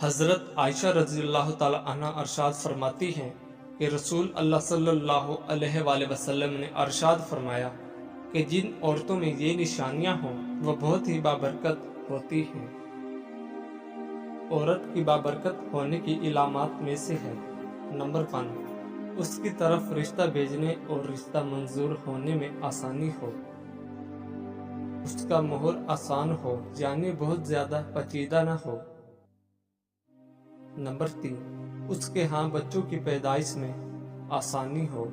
हज़रत आयशा रज़ी अल्लाह ताला अन्हा अरशाद फरमाती हैं कि रसूल अल्लाह सल्लल्लाहु अलैहि वसल्लम ने अरशाद फरमाया कि जिन औरतों में ये निशानियां हों वह बहुत ही बाबरकत होती हैं। औरत की बाबरकत होने की इलामात में से है नंबर 1, उसकी तरफ रिश्ता भेजने और रिश्ता मंजूर होने में आसानी हो, उसका मोहर आसान हो यानी बहुत ज्यादा पेचीदा न हो। नंबर 3, उसके यहाँ बच्चों की पैदाइश में आसानी हो।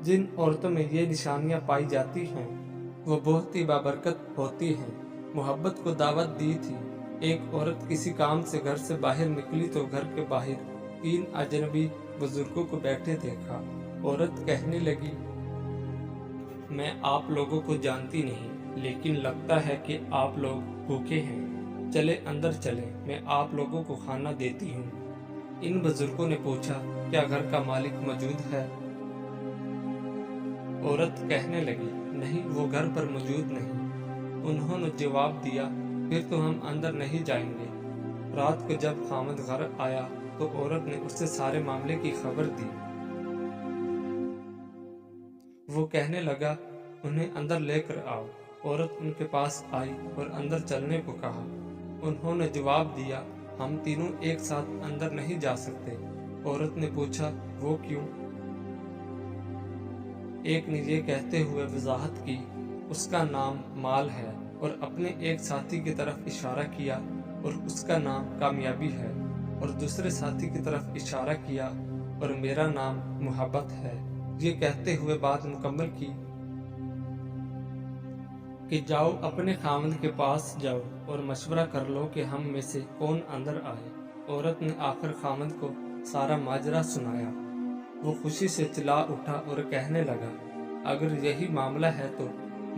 जिन औरतों में ये निशानियां पाई जाती हैं वो बहुत ही बाबरकत होती हैं। मोहब्बत को दावत दी थी। एक औरत किसी काम से घर से बाहर निकली तो घर के बाहर 3 अजनबी बुजुर्गों को बैठे देखा। औरत कहने लगी, मैं आप लोगों को जानती नहीं, लेकिन लगता है कि आप लोग भूखे हैं। चले अंदर चले, मैं आप लोगों को खाना देती हूँ। इन बुजुर्गों ने पूछा, क्या घर का मालिक मौजूद है? औरत कहने लगी, नहीं, वो घर पर मौजूद नहीं। उन्होंने जवाब दिया, फिर तो हम अंदर नहीं जाएंगे। रात को जब खामद घर आया तो औरत ने उससे सारे मामले की खबर दी। वो कहने लगा, उन्हें अंदर लेकर आओ। औरत उनके पास आई और अंदर चलने को कहा। उन्होंने जवाब दिया, हम तीनों एक साथ अंदर नहीं जा सकते। औरत ने पूछा, वो क्यों? एक ने ये कहते हुए वजाहत की, उसका नाम माल है, और अपने एक साथी की तरफ इशारा किया और उसका नाम कामयाबी है, और दूसरे साथी की तरफ इशारा किया और मेरा नाम मोहब्बत है। ये कहते हुए बात मुकम्मल की कि जाओ अपने खामद के पास जाओ और मशवरा कर लो कि हम में से कौन अंदर आए। औरत ने आखिर खामद को सारा माजरा सुनाया। वो खुशी से चिल्ला उठा और कहने लगा, अगर यही मामला है तो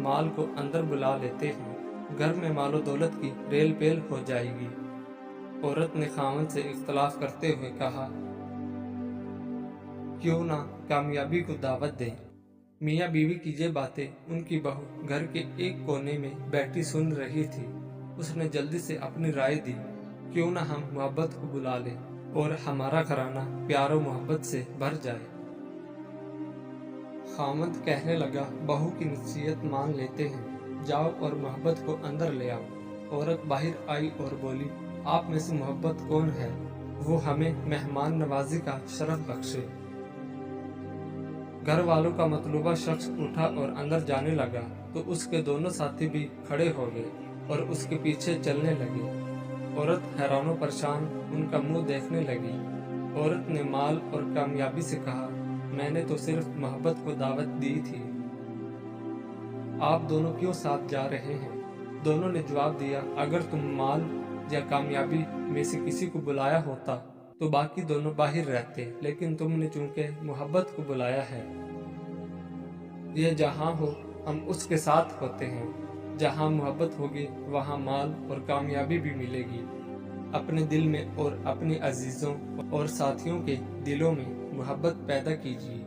माल को अंदर बुला लेते हैं, घर में मालो दौलत की रेल पेल हो जाएगी। औरत ने खामद से इख्तलाफ करते हुए कहा, क्यों ना कामयाबी को दावत दें। मियाँ बीवी की ये बातें उनकी बहू घर के एक कोने में बैठी सुन रही थी। उसने जल्दी से अपनी राय दी, क्यों ना हम मोहब्बत को बुला लें और हमारा घराना प्यारो मोहब्बत से भर जाए। खामद कहने लगा, बहू की नसीहत मान लेते हैं, जाओ और मोहब्बत को अंदर ले आओ। औरत बाहर आई और बोली, आप में से मोहब्बत कौन है? वो हमें मेहमान नवाजी का शरफ बख्शे। घर वालों का मतलूबा शख्स उठा और अंदर जाने लगा तो उसके दोनों साथी भी खड़े हो गए और उसके पीछे चलने लगे। औरत हैरानो परेशान उनका मुंह देखने लगी। औरत ने माल और कामयाबी से कहा, मैंने तो सिर्फ मोहब्बत को दावत दी थी, आप दोनों क्यों साथ जा रहे हैं? दोनों ने जवाब दिया, अगर तुम माल या कामयाबी में से किसी को बुलाया होता तो बाकी दोनों बाहर रहते, लेकिन तुमने चूंकि मोहब्बत को बुलाया है। यह जहां हो हम उसके साथ होते हैं। जहां मोहब्बत होगी वहां माल और कामयाबी भी मिलेगी। अपने दिल में और अपने अजीजों और साथियों के दिलों में मोहब्बत पैदा कीजिए।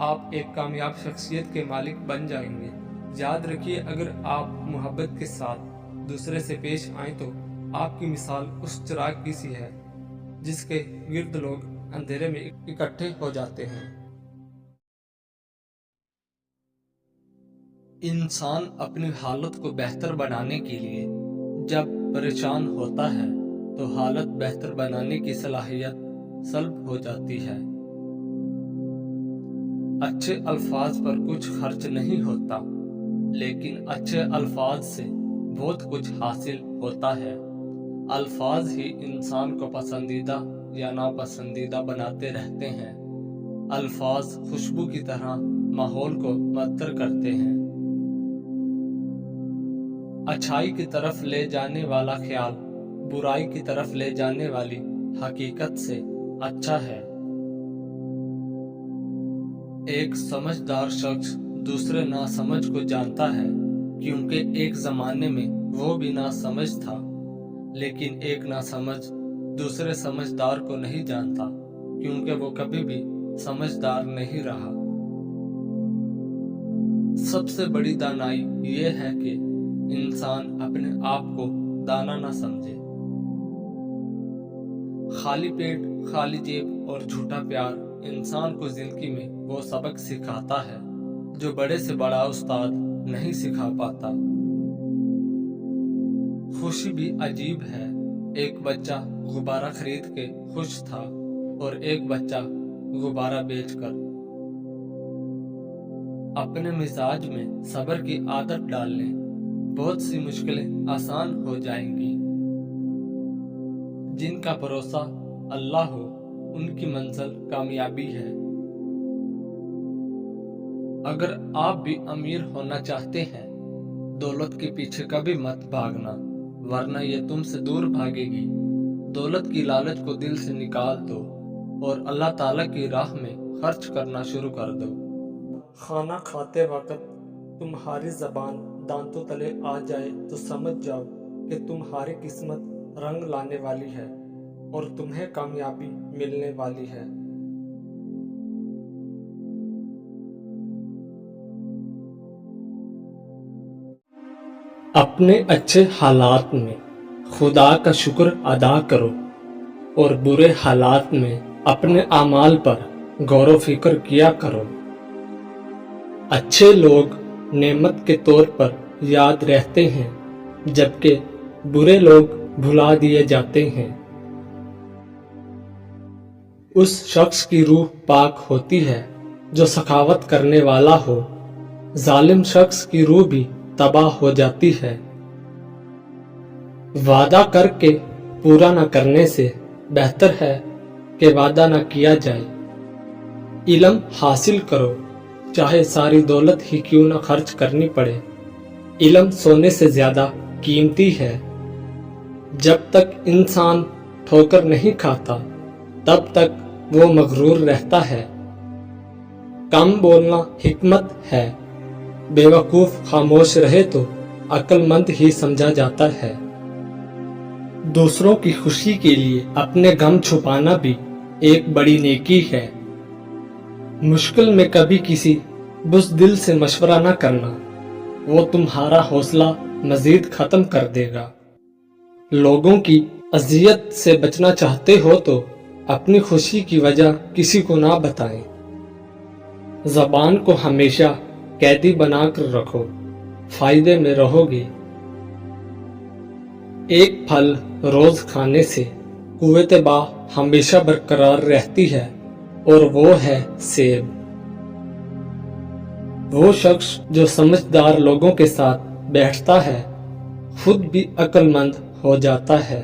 आप एक कामयाब शख्सियत के मालिक बन जाएंगे। याद रखिए, अगर आप मोहब्बत के साथ दूसरे से पेश आए तो आपकी मिसाल उस चिराग की सी है जिसके गिर्द लोग अंधेरे में इकट्ठे हो जाते हैं। इंसान अपनी हालत को बेहतर बनाने के लिए जब परेशान होता है तो हालत बेहतर बनाने की सलाहियत सल्ब हो जाती है। अच्छे अल्फाज पर कुछ खर्च नहीं होता, लेकिन अच्छे अल्फाज से बहुत कुछ हासिल होता है। अल्फाज ही इंसान को पसंदीदा या नापसंदीदा बनाते रहते हैं। अल्फाज खुशबू की तरह माहौल को मअतर करते हैं। अच्छाई की तरफ ले जाने वाला ख्याल बुराई की तरफ ले जाने वाली हकीकत से अच्छा है। एक समझदार शख्स दूसरे नासमझ को जानता है, क्योंकि एक जमाने में वो भी नासमझ था, लेकिन एक नासमझ दूसरे समझदार को नहीं जानता, क्योंकि वो कभी भी समझदार नहीं रहा। सबसे बड़ी दानाई ये है कि इंसान अपने आप को दाना न समझे। खाली पेट, खाली जेब और झूठा प्यार इंसान को जिंदगी में वो सबक सिखाता है जो बड़े से बड़ा उस्ताद नहीं सिखा पाता। खुशी भी अजीब है। एक बच्चा गुब्बारा खरीद के खुश था और एक बच्चा गुब्बारा बेचकर। अपने मिजाज में सब्र की आदत डाल लें, बहुत सी मुश्किलें आसान हो जाएंगी। जिनका भरोसा अल्लाह हो उनकी मंजिल कामयाबी है। अगर आप भी अमीर होना चाहते हैं, दौलत के पीछे कभी मत भागना, वरना ये तुमसे दूर भागेगी। दौलत की लालच को दिल से निकाल दो और अल्लाह ताला की राह में खर्च करना शुरू कर दो। खाना खाते वक्त तुम्हारी जबान दांतों तले आ जाए तो समझ जाओ कि तुम्हारी किस्मत रंग लाने वाली है और तुम्हें कामयाबी मिलने वाली है। अपने अच्छे हालात में खुदा का शुक्र अदा करो और बुरे हालात में अपने अमाल पर गौर फिक्र किया करो। अच्छे लोग नेमत के तौर पर याद रहते हैं, जबकि बुरे लोग भुला दिए जाते हैं। उस शख्स की रूह पाक होती है जो सखावत करने वाला हो। जालिम शख्स की रूह भी तबाह हो जाती है। वादा करके पूरा न करने से बेहतर है कि वादा न किया जाए। इल्म हासिल करो, चाहे सारी दौलत ही क्यों न खर्च करनी पड़े। इल्म सोने से ज्यादा कीमती है। जब तक इंसान ठोकर नहीं खाता तब तक वो मगरूर रहता है। कम बोलना हिकमत है। बेवकूफ खामोश रहे तो अक्लमंद ही समझा जाता है। दूसरों की खुशी के लिए अपने गम छुपाना भी एक बड़ी नेकी है। मुश्किल में कभी किसी बुज़दिल से मशवरा न करना, वो तुम्हारा हौसला मजीद खत्म कर देगा। लोगों की अजियत से बचना चाहते हो तो अपनी खुशी की वजह किसी को ना बताएं। ज़बान को हमेशा कैदी बनाकर रखो, फायदे में रहोगे। एक फल रोज खाने से कुव्वत बा हमेशा बरकरार रहती है और वो है सेब। वो शख्स जो समझदार लोगों के साथ बैठता है खुद भी अक्लमंद हो जाता है।